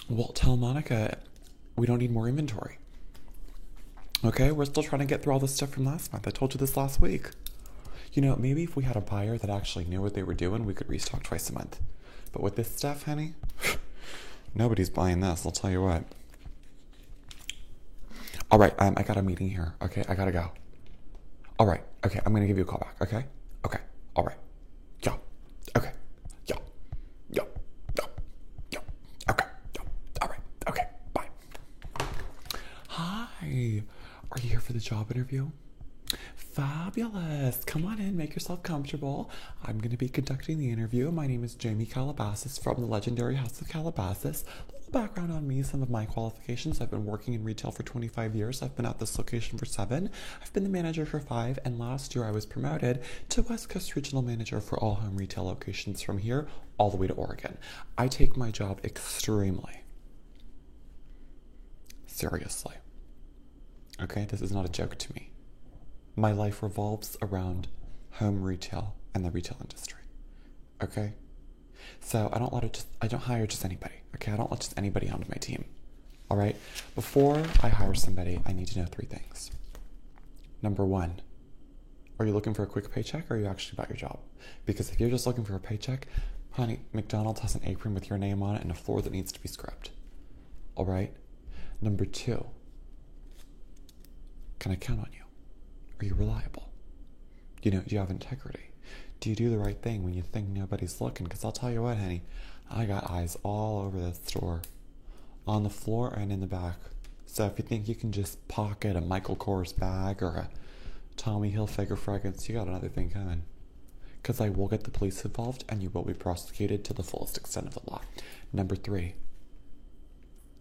Well, tell Monica we don't need more inventory. Okay, we're still trying to get through all this stuff from last month. I told you this last week. Maybe if we had a buyer that actually knew what they were doing, we could restock twice a month. But with this stuff, honey, nobody's buying this, I'll tell you what. All right, I got a meeting here. Okay, I gotta go. All right, okay, I'm gonna give you a call back. Okay, okay, all right, yeah, okay, yeah, yeah, yeah, yeah, okay, yeah, all right, okay, bye. Hi, are you here for the job interview? Fabulous. Come on in, make yourself comfortable. I'm going to be conducting the interview. My name is Jamie Calabasas from the legendary House of Calabasas. A little background on me, some of my qualifications. I've been working in retail for 25 years. I've been at this location for 7. I've been the manager for 5, and last year I was promoted to West Coast Regional Manager for all home retail locations from here all the way to Oregon. I take my job extremely seriously. Okay, this is not a joke to me. My life revolves around home retail and the retail industry. Okay? So I don't hire just anybody. Okay? I don't let just anybody onto my team. All right? Before I hire somebody, I need to know 3 things. Number 1, are you looking for a quick paycheck or are you actually about your job? Because if you're just looking for a paycheck, honey, McDonald's has an apron with your name on it and a floor that needs to be scrubbed. All right? Number 2, can I count on you? Are you reliable? Do you have integrity? Do you do the right thing when you think nobody's looking? Because I'll tell you what, honey, I got eyes all over this store, on the floor and in the back. So if you think you can just pocket a Michael Kors bag or a Tommy Hilfiger fragrance, you got another thing coming. Because I will get the police involved and you will be prosecuted to the fullest extent of the law. Number 3,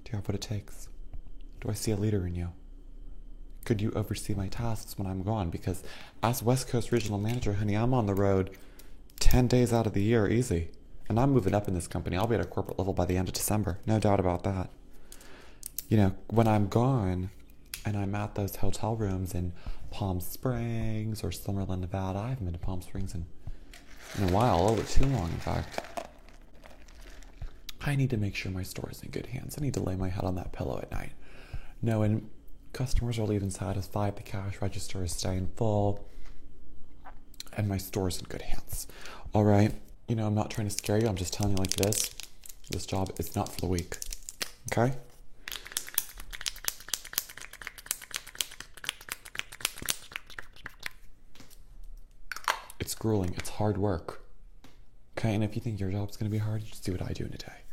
do you have what it takes? Do I see a leader in you? Could you oversee my tasks when I'm gone? Because as West Coast Regional Manager, honey, I'm on the road 10 days out of the year, easy. And I'm moving up in this company. I'll be at a corporate level by the end of December. No doubt about that. When I'm gone and I'm at those hotel rooms in Palm Springs or Summerlin, Nevada. I haven't been to Palm Springs in a while, a little bit too long, in fact. I need to make sure my store is in good hands. I need to lay my head on that pillow at night, knowing customers are leaving satisfied, the cash register is staying full, and my store is in good hands. All right? I'm not trying to scare you. I'm just telling you like it is. This job is not for the weak. Okay? It's grueling. It's hard work. Okay? And if you think your job's going to be hard, you just do what I do in a day.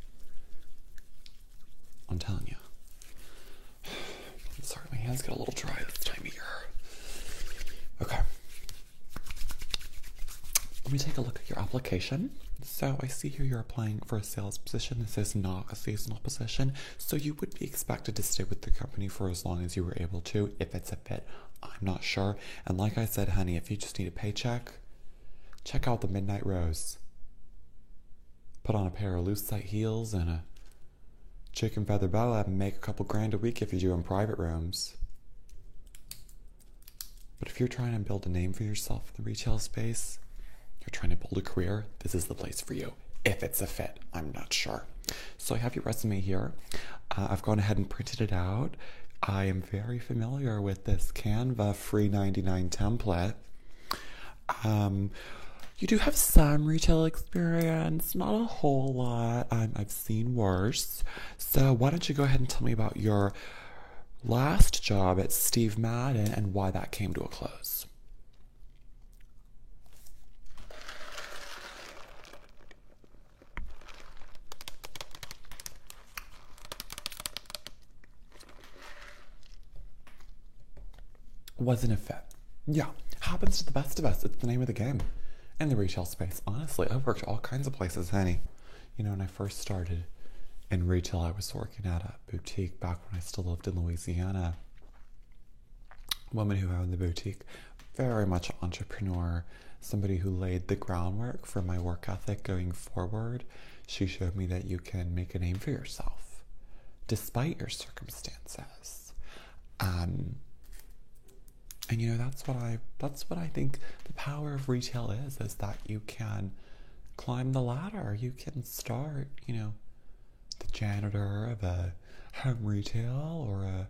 I'm telling you. Sorry, my hands get a little dry this time of year. Okay. Let me take a look at your application. So I see here you're applying for a sales position. This is not a seasonal position, so you would be expected to stay with the company for as long as you were able to. If it's a fit, I'm not sure. And like I said, honey, if you just need a paycheck, check out the Midnight Rose. Put on a pair of loose-tight heels and a chicken feather boa and make a couple grand a week if you do in private rooms. But if you're trying to build a name for yourself in the retail space, you're trying to build a career, this is the place for you. If it's a fit, I'm not sure. So I have your resume here. I've gone ahead and printed it out. I am very familiar with this Canva free 99 template. You do have some retail experience, not a whole lot. I've seen worse. So why don't you go ahead and tell me about your last job at Steve Madden and why that came to a close. Wasn't a fit. Yeah, happens to the best of us. It's the name of the game. In the retail space, honestly, I've worked all kinds of places, honey. When I first started in retail, I was working at a boutique back when I still lived in Louisiana. Woman who owned the boutique, very much an entrepreneur, somebody who laid the groundwork for my work ethic going forward. She showed me that you can make a name for yourself, despite your circumstances. And that's what I think the power of retail is that you can climb the ladder. You can start, the janitor of a home retail or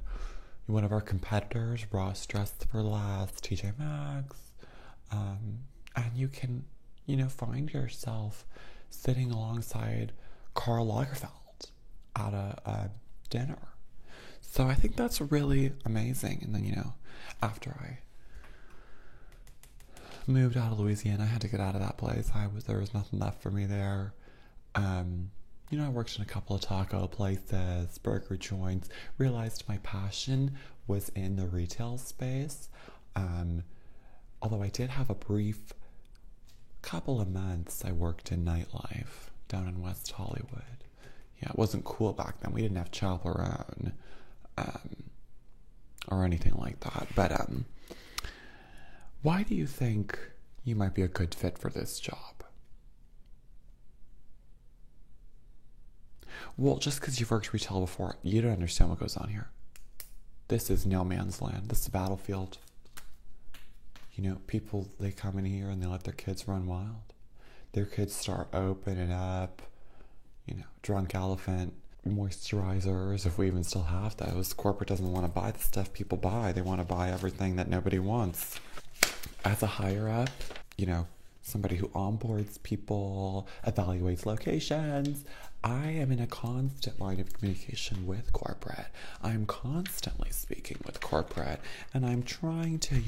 one of our competitors, Ross Dress for Less, TJ Maxx, and you can, find yourself sitting alongside Karl Lagerfeld at a dinner. So I think that's really amazing. And then, after I moved out of Louisiana, I had to get out of that place. There was nothing left for me there. I worked in a couple of taco places, burger joints, realized my passion was in the retail space. Although I did have a brief couple of months I worked in nightlife down in West Hollywood. Yeah, it wasn't cool back then. We didn't have chaperone or anything like that. But why do you think you might be a good fit for this job? Well, just because you've worked retail before, you don't understand what goes on here. This is no man's land. This is a battlefield. People, they come in here and they let their kids run wild. Their kids start opening up, Drunk Elephant moisturizers, if we even still have those. Corporate doesn't want to buy the stuff people buy. They want to buy everything that nobody wants. As a higher up, somebody who onboards people, evaluates locations, I am in a constant line of communication with corporate. I'm constantly speaking with corporate, and I'm trying to,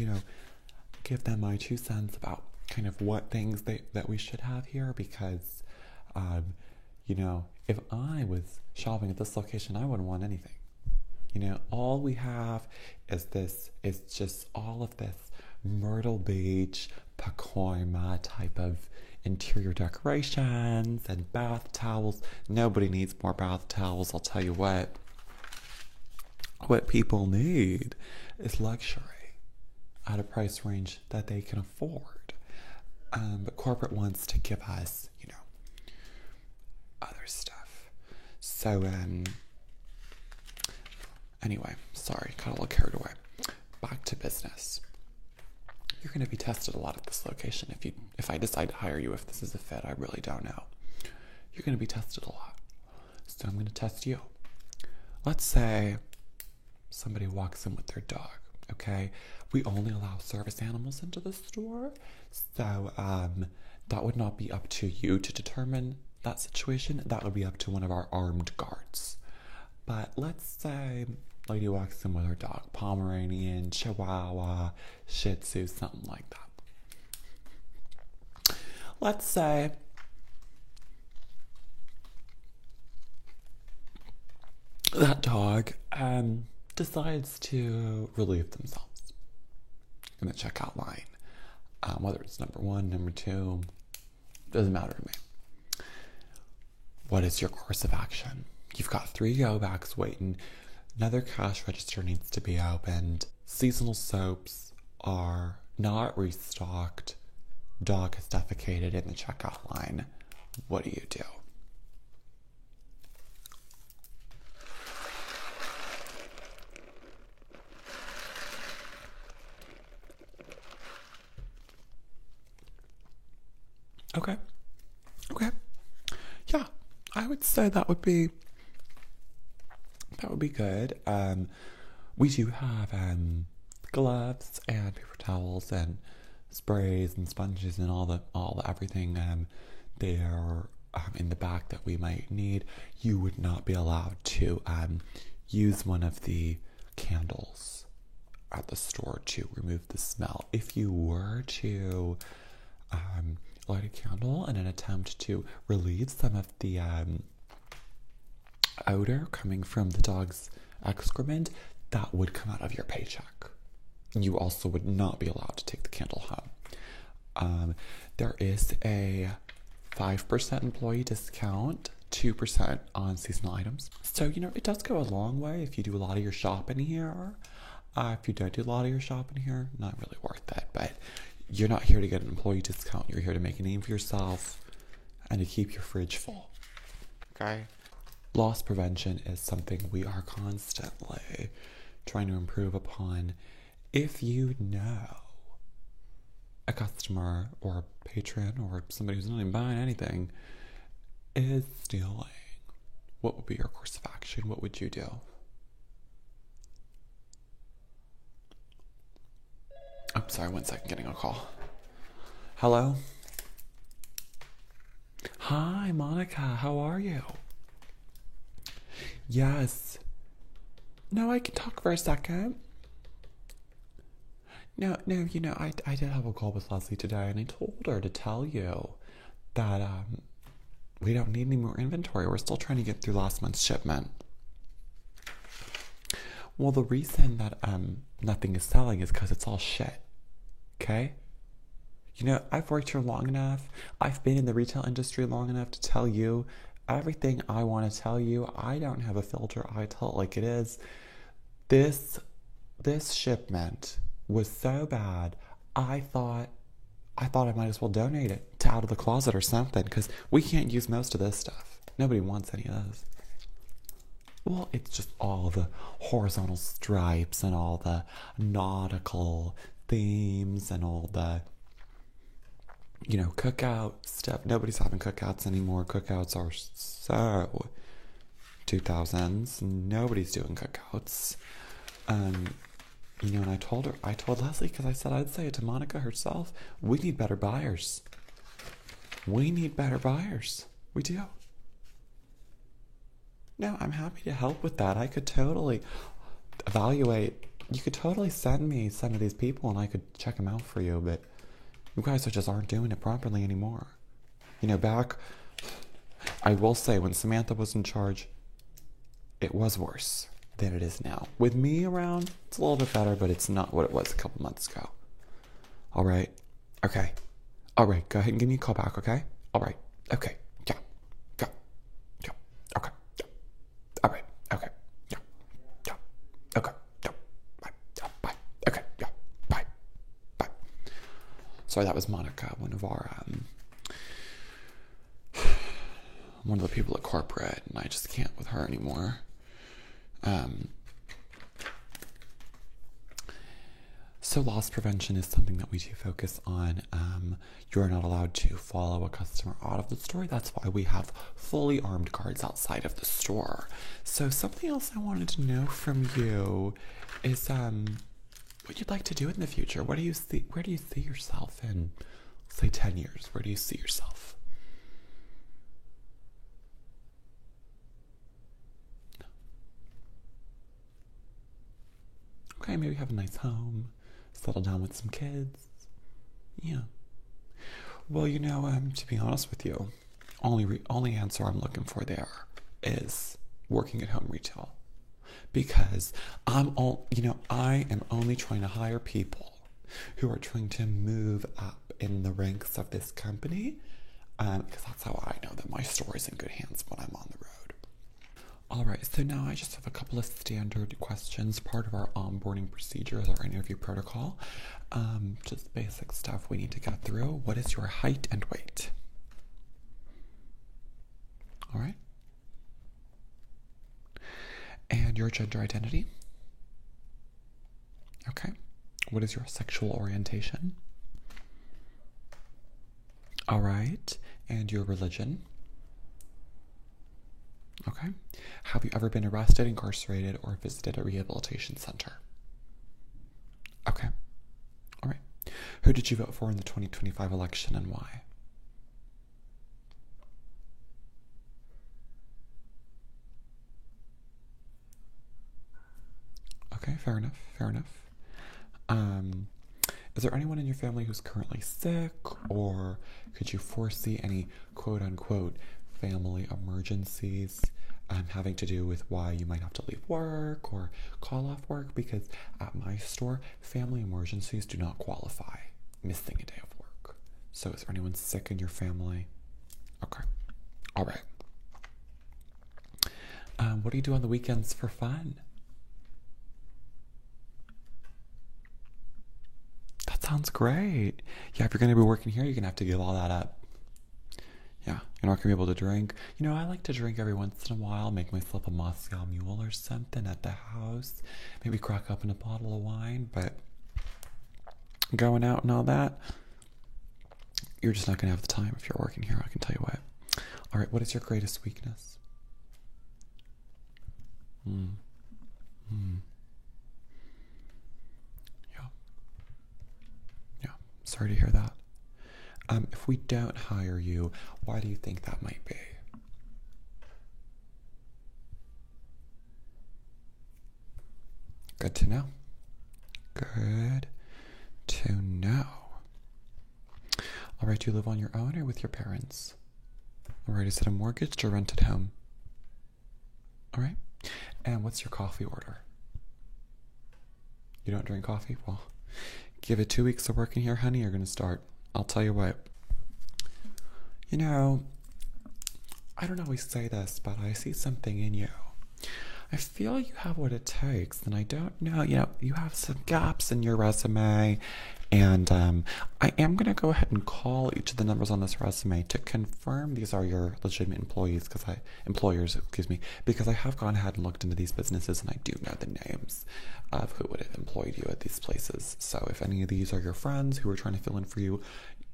give them my 2 cents about kind of what things that we should have here, because, if I was shopping at this location, I wouldn't want anything. All we have is just all of this Myrtle Beach, Pacoima type of interior decorations and bath towels. Nobody needs more bath towels, I'll tell you what. What people need is luxury at a price range that they can afford. But corporate wants to give us, other stuff. So, anyway, sorry, got a little carried away. Back to business. You're going to be tested a lot at this location. If I decide to hire you, if this is a fit, I really don't know. You're going to be tested a lot. So I'm going to test you. Let's say somebody walks in with their dog, okay? We only allow service animals into the store. So that would not be up to you to determine that situation. That would be up to one of our armed guards. But let's say lady walks in with her dog, Pomeranian, Chihuahua, Shih Tzu, something like that. Let's say that dog decides to relieve themselves in the checkout line. Whether it's number 1, number 2, doesn't matter to me. What is your course of action? You've got 3 go bags waiting. Another cash register needs to be opened. Seasonal soaps are not restocked. Dog has defecated in the checkout line. What do you do? Okay. Yeah, I would say that would be good. We do have gloves and paper towels and sprays and sponges and all the everything there in the back that we might need. You would not be allowed to use one of the candles at the store to remove the smell. If you were to light a candle in an attempt to relieve some of the odor coming from the dog's excrement, that would come out of your paycheck. You also would not be allowed to take the candle home. There is a 5% employee discount, 2% on seasonal items. So, it does go a long way if you do a lot of your shopping here. If you don't do a lot of your shopping here, not really worth it. But you're not here to get an employee discount. You're here to make a name for yourself and to keep your fridge full. Okay? Loss prevention is something we are constantly trying to improve upon. If you know a customer or a patron or somebody who's not even buying anything is stealing What would be your course of action? What would you do? I'm sorry, 1 second, getting a call. Hello? Hi, Monica, how are you? Yes. No, I can talk for a second. No, I did have a call with Leslie today, and I told her to tell you that we don't need any more inventory. We're still trying to get through last month's shipment. Well, the reason that nothing is selling is because it's all shit. Okay? I've worked here long enough. I've been in the retail industry long enough to tell you everything I want to tell you. I don't have a filter. I tell it like it is. This shipment was so bad, I thought I might as well donate it to Out of the Closet or something, because we can't use most of this stuff. Nobody wants any of this. Well, it's just all the horizontal stripes and all the nautical themes and all the, cookout stuff. Nobody's having cookouts anymore. Cookouts are so 2000s. Nobody's doing cookouts. And I told Leslie, because I said I'd say it to Monica herself, we need better buyers. We need better buyers. We do. No, I'm happy to help with that. I could totally evaluate. You could totally send me some of these people and I could check them out for you, but you guys just aren't doing it properly anymore. I will say, when Samantha was in charge, it was worse than it is now. With me around, it's a little bit better, but it's not what it was a couple months ago. All right? Okay. All right, go ahead and give me a call back, okay? All right. Okay. Yeah. Go. Yeah. Okay. Yeah. All right. Okay. Yeah. Yeah. Okay. Yeah. Bye. Yeah. Bye. Okay. Yeah. Bye. Bye. Sorry, that was Monica, one of the people at corporate, and I just can't with her anymore. So loss prevention is something that we do focus on. You're not allowed to follow a customer out of the store. That's why we have fully armed guards outside of the store. So something else I wanted to know from you is what you'd like to do in the future. Where do you see yourself in, say, 10 years? Where do you see yourself? Okay, maybe have a nice home, settle down with some kids. Yeah. Well, to be honest with you, only answer I'm looking for there is working at home retail, because I am only trying to hire people who are trying to move up in the ranks of this company, because that's how I know that my store is in good hands when I'm on the road. All right, so now I just have a couple of standard questions, part of our onboarding procedures, our interview protocol. Just basic stuff we need to get through. What is your height and weight? All right. And your gender identity? Okay. What is your sexual orientation? All right. And your religion? Okay. Have you ever been arrested, incarcerated, or visited a rehabilitation center? Okay. All right. Who did you vote for in the 2025 election and why? Okay, fair enough. Is there anyone in your family who's currently sick, or could you foresee any quote-unquote family emergencies having to do with why you might have to leave work or call off work? Because at my store, family emergencies do not qualify missing a day of work. So is there anyone sick in your family? Okay. All right. What do you do on the weekends for fun? That sounds great. Yeah, if you're going to be working here, you're going to have to give all that up. Yeah, you're not going to be able to drink. I like to drink every once in a while, make myself a Moscow Mule or something at the house. Maybe crack open a bottle of wine, but going out and all that, you're just not going to have the time if you're working here, I can tell you what. All right, what is your greatest weakness? Mm. Mm. Yeah. Yeah. Sorry to hear that. If we don't hire you, why do you think that might be? Good to know. Good to know. All right, do you live on your own or with your parents? All right, is it a mortgaged or rented home? All right. And what's your coffee order? You don't drink coffee? Well, give it 2 weeks of working here, honey, you're going to start. I'll tell you what. You know, I don't always say this, but I see something in you. I feel you have what it takes, and I don't know. You know, you have some gaps in your resume, and I am going to go ahead and call each of the numbers on this resume to confirm these are your legitimate employers, because I have gone ahead and looked into these businesses, and I do know the names of who would have employed you at these places. So if any of these are your friends who are trying to fill in for you,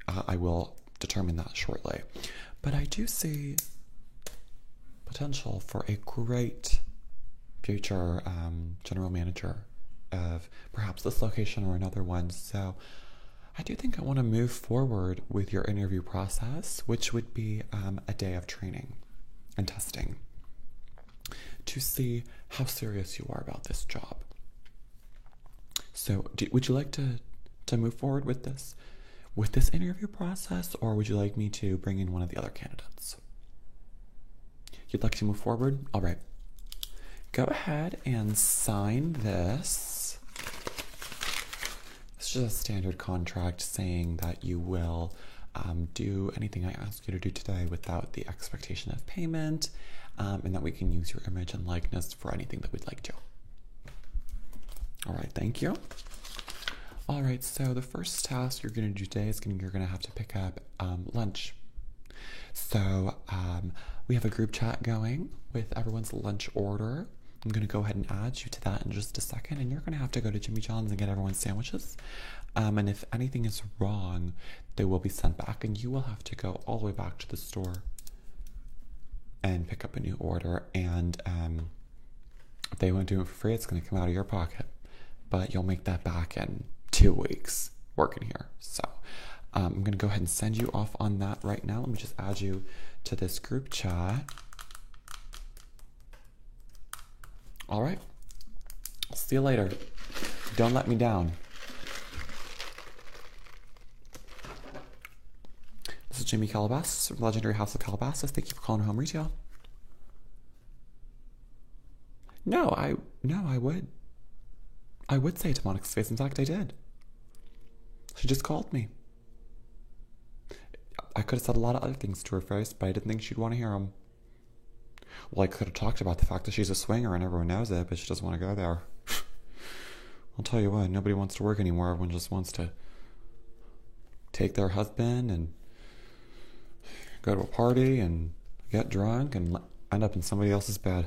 I will determine that shortly. But I do see potential for a great future general manager of perhaps this location or another one. So I do think I want to move forward with your interview process, which would be a day of training and testing to see how serious you are about this job. So would you like to move forward with this interview process, or would you like me to bring in one of the other candidates? You'd like to move forward? All right. Go ahead and sign this. It's just a standard contract saying that you will do anything I ask you to do today without the expectation of payment, and that we can use your image and likeness for anything that we'd like to. All right, thank you. All right, so the first task you're going to do today is you're going to have to pick up lunch. So we have a group chat going with everyone's lunch order. I'm going to go ahead and add you to that in just a second, and you're going to have to go to Jimmy John's and get everyone's sandwiches. And if anything is wrong, they will be sent back, and you will have to go all the way back to the store and pick up a new order. And if they won't do it for free, it's going to come out of your pocket. But you'll make that back in 2 weeks working here. So I'm going to go ahead and send you off on that right now. Let me just add you to this group chat. All right. I'll see you later. Don't let me down. This is Jamie Calabasas from Legendary House of Calabasas. Thank you for calling Home Retail. No, I would. I would say it to Monica's face. In fact, I did. She just called me. I could have said a lot of other things to her face, but I didn't think she'd want to hear them. Well, I could have talked about the fact that she's a swinger and everyone knows it, but she doesn't want to go there. I'll tell you what, nobody wants to work anymore. Everyone just wants to take their husband and go to a party and get drunk and end up in somebody else's bed.